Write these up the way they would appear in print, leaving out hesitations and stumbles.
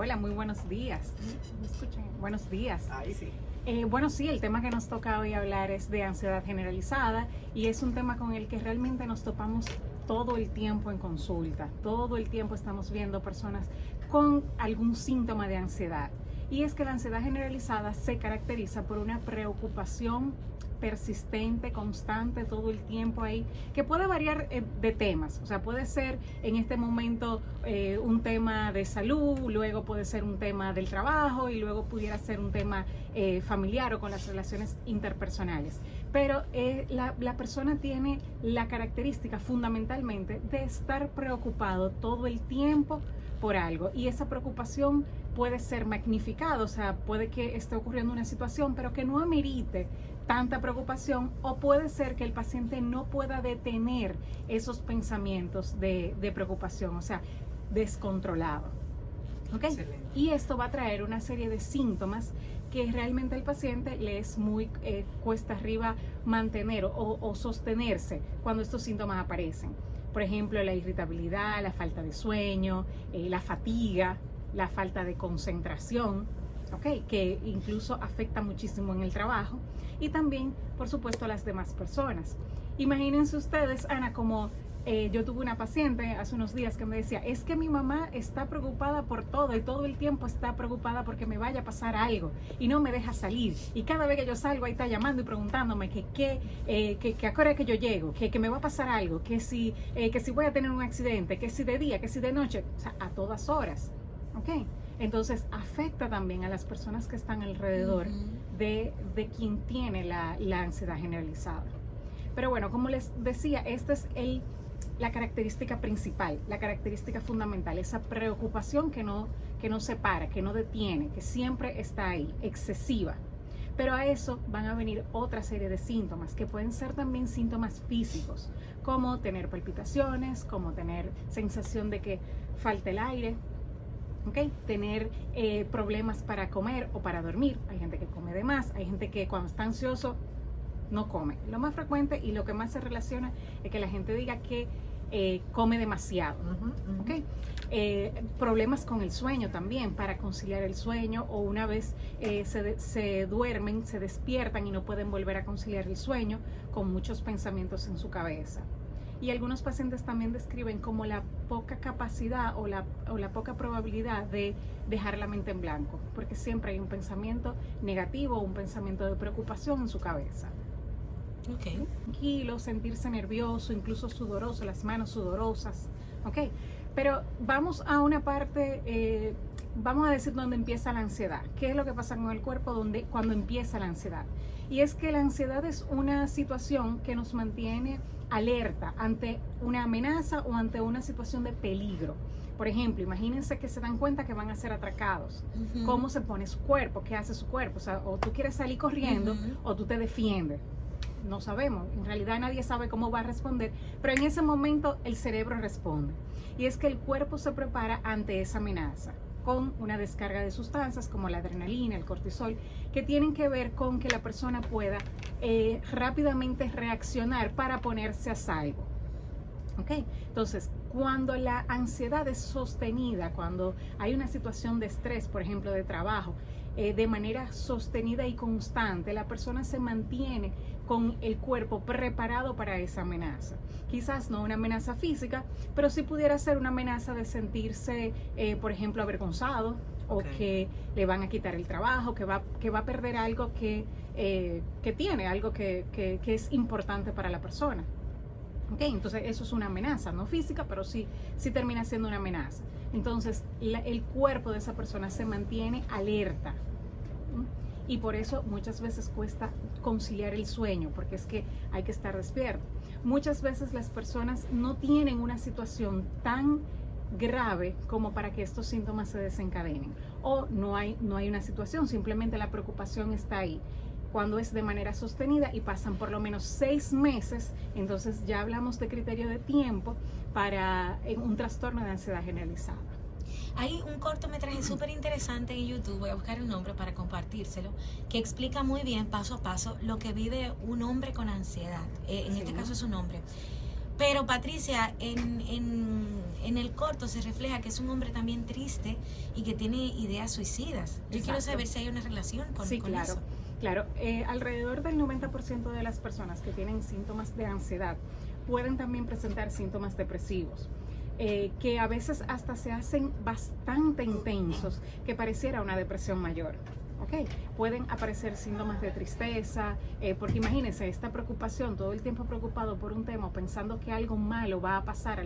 Hola, muy buenos días. ¿Me escuchan? Buenos días. Ahí sí. Bueno, sí, el tema que nos toca hoy hablar es de ansiedad generalizada y es un tema con el que realmente nos topamos todo el tiempo en consulta. Todo el tiempo estamos viendo personas con algún síntoma de ansiedad. Y es que la ansiedad generalizada se caracteriza por una preocupación persistente, constante, todo el tiempo ahí, que puede variar de temas. O sea, puede ser en este momento un tema de salud, luego puede ser un tema del trabajo y luego pudiera ser un tema familiar o con las relaciones interpersonales. Pero la persona tiene la característica fundamentalmente de estar preocupado todo el tiempo por algo, y esa preocupación puede ser magnificada, o sea, puede que esté ocurriendo una situación pero que no amerite tanta preocupación, o puede ser que el paciente no pueda detener esos pensamientos de preocupación, o sea, descontrolado. ¿Okay? Y esto va a traer una serie de síntomas que realmente al paciente le es muy cuesta arriba mantener o sostenerse cuando estos síntomas aparecen. Por ejemplo, la irritabilidad, la falta de sueño, la fatiga, la falta de concentración, ¿okay? Que incluso afecta muchísimo en el trabajo, y también, por supuesto, a las demás personas. Imagínense ustedes, Ana, como yo tuve una paciente hace unos días que me decía, es que mi mamá está preocupada por todo y todo el tiempo está preocupada porque me vaya a pasar algo y no me deja salir, y cada vez que yo salgo ahí está llamando y preguntándome que a qué hora que yo llego, que me va a pasar algo, que si voy a tener un accidente, que si de día, que si de noche, o sea, a todas horas. ¿Okay? Entonces afecta también a las personas que están alrededor de quien tiene la ansiedad generalizada. Pero bueno, como les decía, esta es la característica principal, la característica fundamental, esa preocupación que no se para, que no detiene, que siempre está ahí, excesiva. Pero a eso van a venir otra serie de síntomas, que pueden ser también síntomas físicos, como tener palpitaciones, como tener sensación de que falta el aire, ¿okay? Tener problemas para comer o para dormir. Hay gente que come de más, hay gente que cuando está ansioso no come. Lo más frecuente y lo que más se relaciona es que la gente diga que come demasiado. ¿Okay? Problemas con el sueño también, para conciliar el sueño, o una vez se duermen, se despiertan y no pueden volver a conciliar el sueño, con muchos pensamientos en su cabeza. Y algunos pacientes también describen como la poca capacidad o la poca probabilidad de dejar la mente en blanco, porque siempre hay un pensamiento negativo o un pensamiento de preocupación en su cabeza. Okay. Tranquilo, sentirse nervioso, incluso sudoroso, las manos sudorosas. ¿Okay? Pero vamos a una parte, vamos a decir dónde empieza la ansiedad. ¿Qué es lo que pasa con el cuerpo cuando empieza la ansiedad? Y es que la ansiedad es una situación que nos mantiene alerta ante una amenaza o ante una situación de peligro. Por ejemplo, imagínense que se dan cuenta que van a ser atracados. ¿Cómo se pone su cuerpo? ¿Qué hace su cuerpo? O sea, o tú quieres salir corriendo o tú te defiendes. No sabemos, en realidad nadie sabe cómo va a responder, pero en ese momento el cerebro responde. Y es que el cuerpo se prepara ante esa amenaza con una descarga de sustancias como la adrenalina, el cortisol, que tienen que ver con que la persona pueda rápidamente reaccionar para ponerse a salvo. ¿Okay? Entonces, cuando la ansiedad es sostenida, cuando hay una situación de estrés, por ejemplo, de trabajo, de manera sostenida y constante, la persona se mantiene con el cuerpo preparado para esa amenaza. Quizás no una amenaza física, pero sí pudiera ser una amenaza de sentirse, por ejemplo, avergonzado, o que le van a quitar el trabajo, que va a perder algo que tiene, algo que es importante para la persona. Okay, entonces eso es una amenaza, no física, pero sí termina siendo una amenaza. Entonces el cuerpo de esa persona se mantiene alerta, y por eso muchas veces cuesta conciliar el sueño, porque es que hay que estar despierto. Muchas veces las personas no tienen una situación tan grave como para que estos síntomas se desencadenen, o no hay una situación, simplemente la preocupación está ahí. Cuando es de manera sostenida y pasan por lo menos 6 meses, entonces ya hablamos de criterio de tiempo para un trastorno de ansiedad generalizada. Hay un cortometraje súper interesante en YouTube, voy a buscar el nombre para compartírselo, que explica muy bien, paso a paso, lo que vive un hombre con ansiedad. En este caso es un hombre. Pero Patricia, en el corto se refleja que es un hombre también triste y que tiene ideas suicidas. Yo Exacto. quiero saber si hay una relación con claro, eso. Claro, alrededor del 90% de las personas que tienen síntomas de ansiedad pueden también presentar síntomas depresivos. Que a veces hasta se hacen bastante intensos, que pareciera una depresión mayor. ¿Okay? Pueden aparecer síntomas de tristeza, porque imagínense, esta preocupación, todo el tiempo preocupado por un tema, pensando que algo malo va a pasar,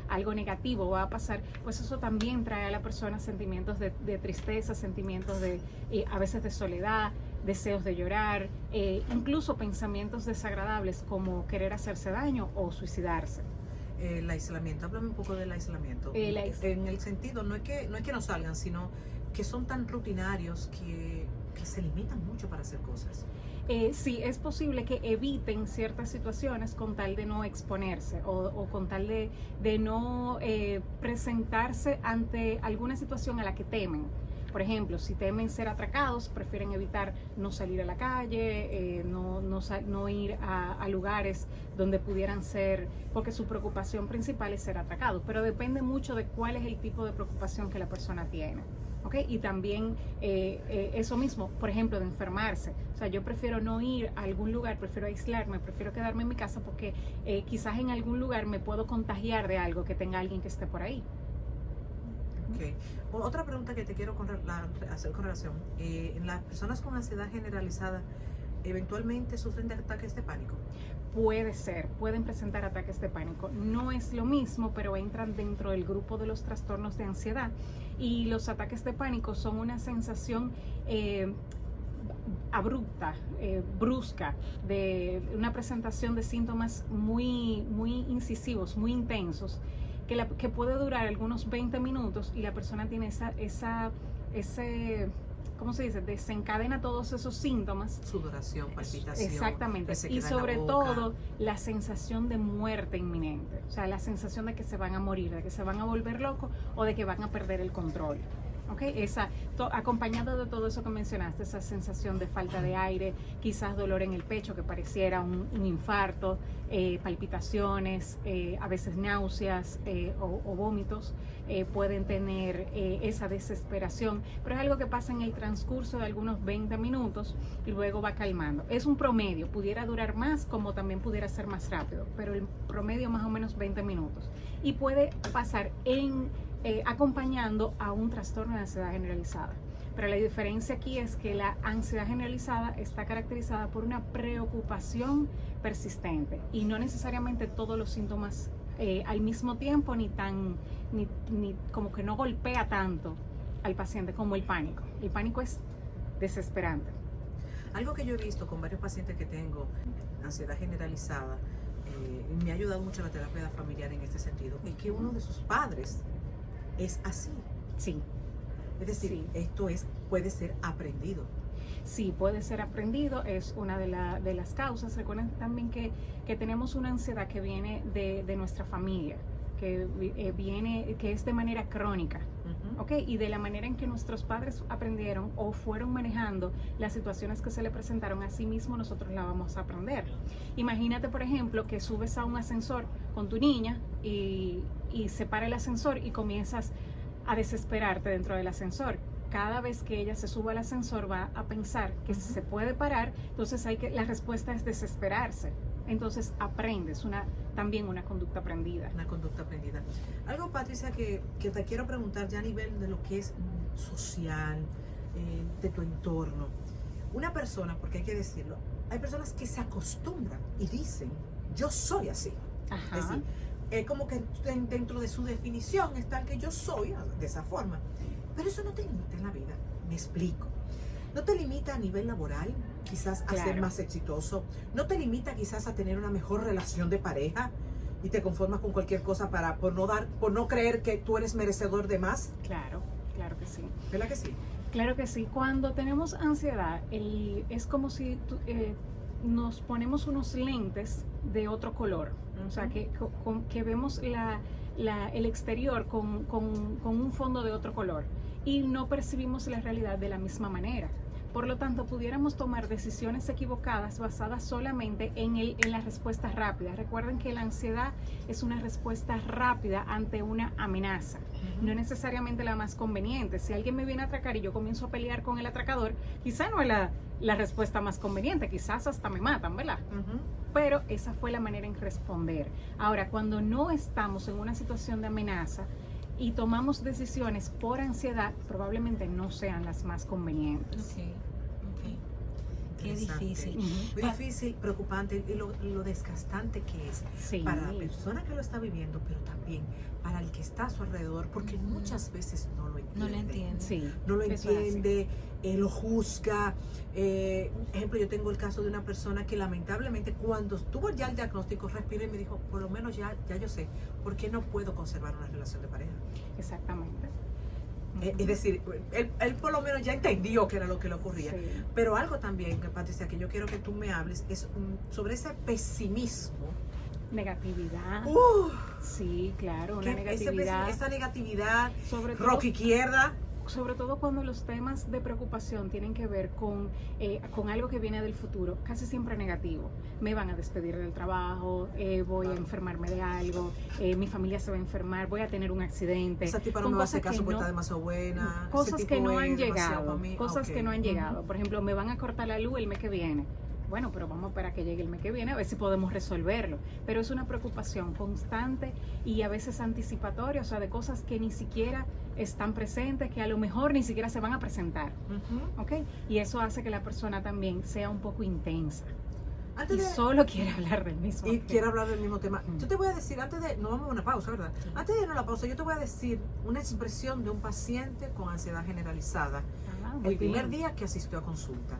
algo negativo va a pasar, pues eso también trae a la persona sentimientos de tristeza, sentimientos a veces de soledad, deseos de llorar, incluso pensamientos desagradables como querer hacerse daño o suicidarse. El aislamiento, háblame un poco del aislamiento. En el sentido, no es que no salgan, sino que son tan rutinarios que se limitan mucho para hacer cosas. Sí, es posible que eviten ciertas situaciones con tal de no exponerse o con tal de no presentarse ante alguna situación a la que temen. Por ejemplo, si temen ser atracados, prefieren evitar no salir a la calle, no ir a lugares donde pudieran ser, porque su preocupación principal es ser atracados. Pero depende mucho de cuál es el tipo de preocupación que la persona tiene. ¿Okay? Y también eso mismo, por ejemplo, de enfermarse. O sea, yo prefiero no ir a algún lugar, prefiero aislarme, prefiero quedarme en mi casa porque quizás en algún lugar me puedo contagiar de algo que tenga alguien que esté por ahí. Okay. Otra pregunta que te quiero hacer con relación, las personas con ansiedad generalizada eventualmente sufren de ataques de pánico. Puede ser, pueden presentar ataques de pánico. No es lo mismo, pero entran dentro del grupo de los trastornos de ansiedad. Y los ataques de pánico son una sensación abrupta, brusca, de una presentación de síntomas muy incisivos, muy intensos, que puede durar algunos 20 minutos y la persona tiene ese ¿cómo se dice? Desencadena todos esos síntomas. Sudoración, palpitación. Exactamente. Y sobre todo la sensación de muerte inminente. O sea, la sensación de que se van a morir, de que se van a volver locos o de que van a perder el control. ¿Okay? Acompañado de todo eso que mencionaste, esa sensación de falta de aire, quizás dolor en el pecho que pareciera un infarto, palpitaciones, a veces náuseas o vómitos, pueden tener esa desesperación, pero es algo que pasa en el transcurso de algunos 20 minutos y luego va calmando. Es un promedio, pudiera durar más como también pudiera ser más rápido, pero el promedio más o menos 20 minutos. Y puede pasar acompañando a un trastorno de ansiedad generalizada. Pero la diferencia aquí es que la ansiedad generalizada está caracterizada por una preocupación persistente y no necesariamente todos los síntomas al mismo tiempo ni como que no golpea tanto al paciente como el pánico. El pánico es desesperante. Algo que yo he visto con varios pacientes que tengo, ansiedad generalizada, me ha ayudado mucho la terapia familiar en este sentido, es que uno de sus padres es así. Sí. Es decir, sí. Esto puede ser aprendido. Sí, puede ser aprendido, es una de las causas. Recuerden también que tenemos una ansiedad que viene de nuestra familia, que es de manera crónica. ¿Okay? Y de la manera en que nuestros padres aprendieron o fueron manejando las situaciones que se le presentaron, así mismo nosotros la vamos a aprender. Imagínate, por ejemplo, que subes a un ascensor con tu niña y se para el ascensor y comienzas a desesperarte dentro del ascensor. Cada vez que ella se suba al ascensor va a pensar que se puede parar, entonces la respuesta es desesperarse. Entonces aprendes también una conducta aprendida. Una conducta aprendida. Algo, Patricia, que te quiero preguntar ya a nivel de lo que es social, de tu entorno. Una persona, porque hay que decirlo, hay personas que se acostumbran y dicen, yo soy así. Ajá. Es decir, como que dentro de su definición está el que yo soy de esa forma. Pero eso no te limita en la vida. Me explico. No te limita a nivel laboral, quizás a ser más exitoso. No te limita quizás a tener una mejor relación de pareja y te conformas con cualquier cosa por no creer que tú eres merecedor de más. Claro que sí. ¿Verdad que sí? Claro que sí. Cuando tenemos ansiedad, es como si nos ponemos unos lentes de otro color. O sea, que vemos el exterior con un fondo de otro color y no percibimos la realidad de la misma manera. Por lo tanto, pudiéramos tomar decisiones equivocadas basadas solamente en la respuesta rápida. Recuerden que la ansiedad es una respuesta rápida ante una amenaza, no necesariamente la más conveniente. Si alguien me viene a atracar y yo comienzo a pelear con el atracador, quizá no es la respuesta más conveniente, quizás hasta me matan, ¿verdad? Pero esa fue la manera en responder. Ahora, cuando no estamos en una situación de amenaza y tomamos decisiones por ansiedad, probablemente no sean las más convenientes. Qué difícil. Muy difícil, preocupante, y lo desgastante que es para la persona que lo está viviendo, pero también para el que está a su alrededor, porque muchas veces no lo entiende. No lo entiende. Sí, No lo eso entiende, lo juzga. Ejemplo, yo tengo el caso de una persona que lamentablemente cuando tuvo ya el diagnóstico respiró y me dijo, por lo menos ya yo sé, ¿por qué no puedo conservar una relación de pareja? Exactamente. Es decir, él por lo menos ya entendió que era lo que le ocurría. Sí. Pero algo también, Patricia, que yo quiero que tú me hables, es sobre ese pesimismo. Negatividad. Sí, claro, una Que negatividad. esa negatividad, Sobre todo, rock izquierda. sobre todo cuando los temas de preocupación tienen que ver con algo que viene del futuro, casi siempre negativo. Me van a despedir del trabajo, voy a enfermarme de algo, mi familia se va a enfermar, voy a tener un accidente. Esa tipa no Con me va a hacer cosas caso que porque no- está demasiado buena. Cosas Ese que tipo no han es demasiado llegado, para mí. cosas Ok. que no han llegado. Por ejemplo, me van a cortar la luz el mes que viene. Bueno, pero vamos a esperar a que llegue el mes que viene a ver si podemos resolverlo. Pero es una preocupación constante y a veces anticipatoria, o sea, de cosas que ni siquiera están presentes, que a lo mejor ni siquiera se van a presentar. ¿Ok? Y eso hace que la persona también sea un poco intensa. Antes Y de- solo quiere hablar del mismo Y tema. quiero hablar del mismo tema. Yo te voy a decir, no vamos a una pausa, ¿verdad? Sí. Antes de ir a la pausa, yo te voy a decir una expresión de un paciente con ansiedad generalizada. Ah, muy El primer bien. día que asistió a consulta.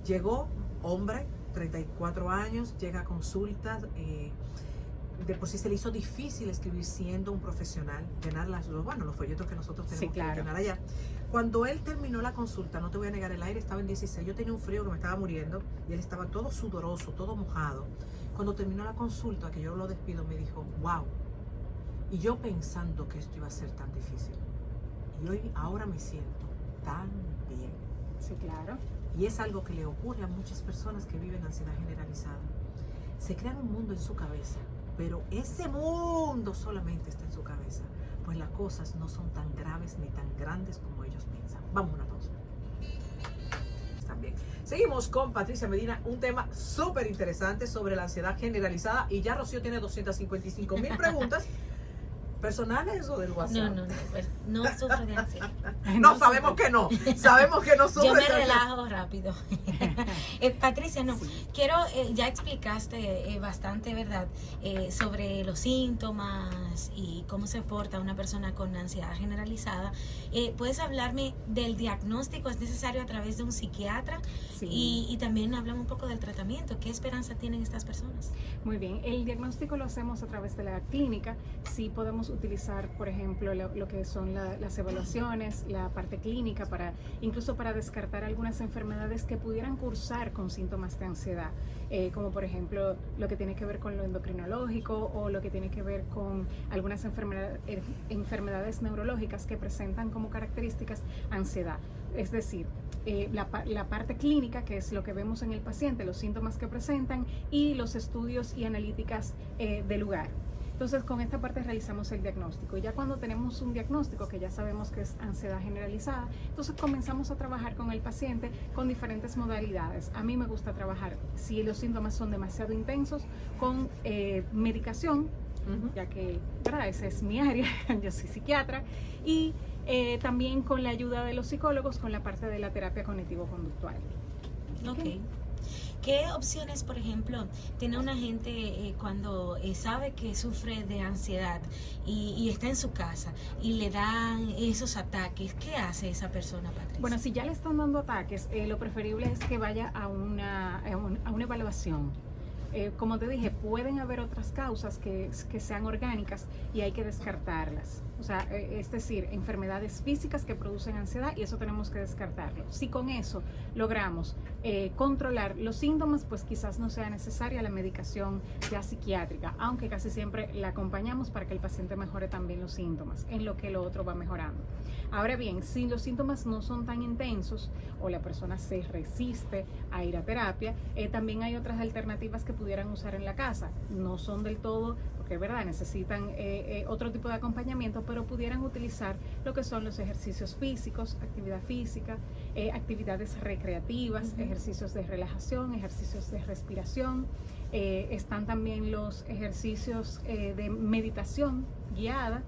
Llegó, hombre, 34 años, llega a consulta. De por sí se le hizo difícil escribir siendo un profesional, llenar los folletos que nosotros Sí, tenemos claro. que llenar allá. Cuando él terminó la consulta, no te voy a negar, el aire estaba en 16, yo tenía un frío que me estaba muriendo y él estaba todo sudoroso, todo mojado. Cuando terminó la consulta, que yo lo despido, me dijo, wow. Y yo pensando que esto iba a ser tan difícil. Y ahora me siento tan bien. Sí, claro. Y es algo que le ocurre a muchas personas que viven ansiedad generalizada. Se crean un mundo en su cabeza, pero ese mundo solamente está en su cabeza. Pues las cosas no son tan graves ni tan grandes como ellos piensan. Vamos a una pausa. También. Seguimos con Patricia Medina, un tema súper interesante sobre la ansiedad generalizada. Y ya Rocío tiene 255,000 preguntas. ¿Personales o del WhatsApp? No sufro de ansiedad. No, sabemos que no. Sabemos que no sufre Yo me de ansiedad. relajo rápido. Patricia, no, Sí. quiero, ya explicaste bastante, ¿verdad? Sobre los síntomas y cómo se porta una persona con ansiedad generalizada. ¿Puedes hablarme del diagnóstico? ¿Es necesario a través de un psiquiatra? Sí. Y también hablamos un poco del tratamiento. ¿Qué esperanza tienen estas personas? Muy bien, el diagnóstico lo hacemos a través de la clínica. Sí podemos utilizar, por ejemplo, lo que son las evaluaciones, la parte clínica, incluso para descartar algunas enfermedades que pudieran cursar con síntomas de ansiedad, como por ejemplo lo que tiene que ver con lo endocrinológico o lo que tiene que ver con algunas enfermedades neurológicas que presentan como características ansiedad. Es decir, la parte clínica, que es lo que vemos en el paciente, los síntomas que presentan y los estudios y analíticas del lugar. Entonces, con esta parte realizamos el diagnóstico. Y ya cuando tenemos un diagnóstico, que ya sabemos que es ansiedad generalizada, entonces comenzamos a trabajar con el paciente con diferentes modalidades. A mí me gusta trabajar, si los síntomas son demasiado intensos, con medicación, ya que, ¿verdad? Esa es mi área, yo soy psiquiatra, y también con la ayuda de los psicólogos, con la parte de la terapia cognitivo-conductual. Ok. ¿Qué opciones, por ejemplo, tiene una gente cuando sabe que sufre de ansiedad y está en su casa y le dan esos ataques? ¿Qué hace esa persona, Patricia? Bueno, si ya le están dando ataques, lo preferible es que vaya a una evaluación. Como te dije, pueden haber otras causas que sean orgánicas y hay que descartarlas. O sea, es decir, enfermedades físicas que producen ansiedad, y eso tenemos que descartarlo. Si con eso logramos controlar los síntomas, pues quizás no sea necesaria la medicación ya psiquiátrica, aunque casi siempre la acompañamos para que el paciente mejore también los síntomas, en lo que lo otro va mejorando. Ahora bien, si los síntomas no son tan intensos o la persona se resiste a ir a terapia, también hay otras alternativas que pudieran usar en la casa. No son del todo, porque es verdad, necesitan otro tipo de acompañamiento, pero pudieran utilizar lo que son los ejercicios físicos, actividad física, actividades recreativas, ejercicios de relajación, ejercicios de respiración. Están también los ejercicios de meditación guiada,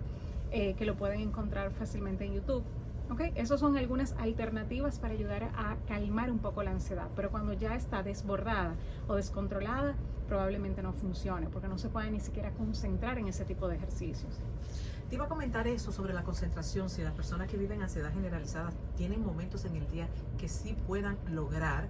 que lo pueden encontrar fácilmente en YouTube. ¿Okay? Esas son algunas alternativas para ayudar a calmar un poco la ansiedad, pero cuando ya está desbordada o descontrolada, probablemente no funcione, porque no se puede ni siquiera concentrar en ese tipo de ejercicios. Te iba a comentar eso sobre la concentración, si las personas que viven ansiedad generalizada tienen momentos en el día que sí puedan lograr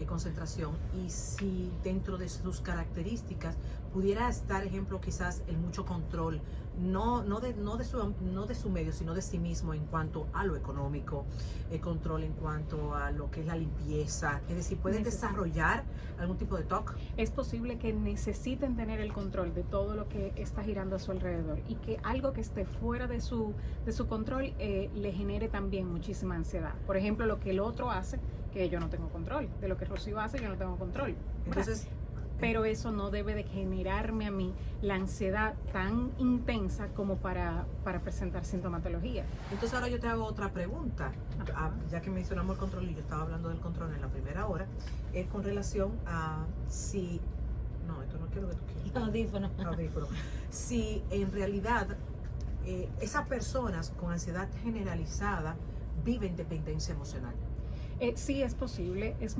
concentración, y si dentro de sus características pudiera estar, ejemplo, quizás el mucho control, no de su medio, sino de sí mismo en cuanto a lo económico, el control en cuanto a lo que es la limpieza, es decir, pueden desarrollar algún tipo de TOC. Es posible que necesiten tener el control de todo lo que está girando a su alrededor, y que algo que esté fuera de su control le genere también muchísima ansiedad. Por ejemplo, lo que el otro hace, que yo no tengo control, de lo que Rocío hace, yo no tengo control. Entonces, pero eso no debe de generarme a mí la ansiedad tan intensa como para presentar sintomatología. Entonces ahora yo te hago otra pregunta, ya que mencionamos el control y yo estaba hablando del control en la primera hora, es con relación a si, no, esto no quiero que tú quieras. Audífono. Si en realidad esas personas con ansiedad generalizada viven dependencia emocional. Sí, es posible, es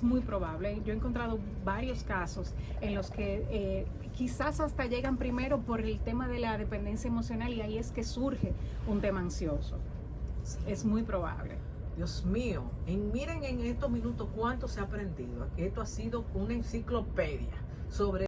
muy probable. Yo he encontrado varios casos en los que quizás hasta llegan primero por el tema de la dependencia emocional, y ahí es que surge un tema ansioso. Sí. Es muy probable. Dios mío, miren en estos minutos cuánto se ha aprendido. Esto ha sido una enciclopedia sobre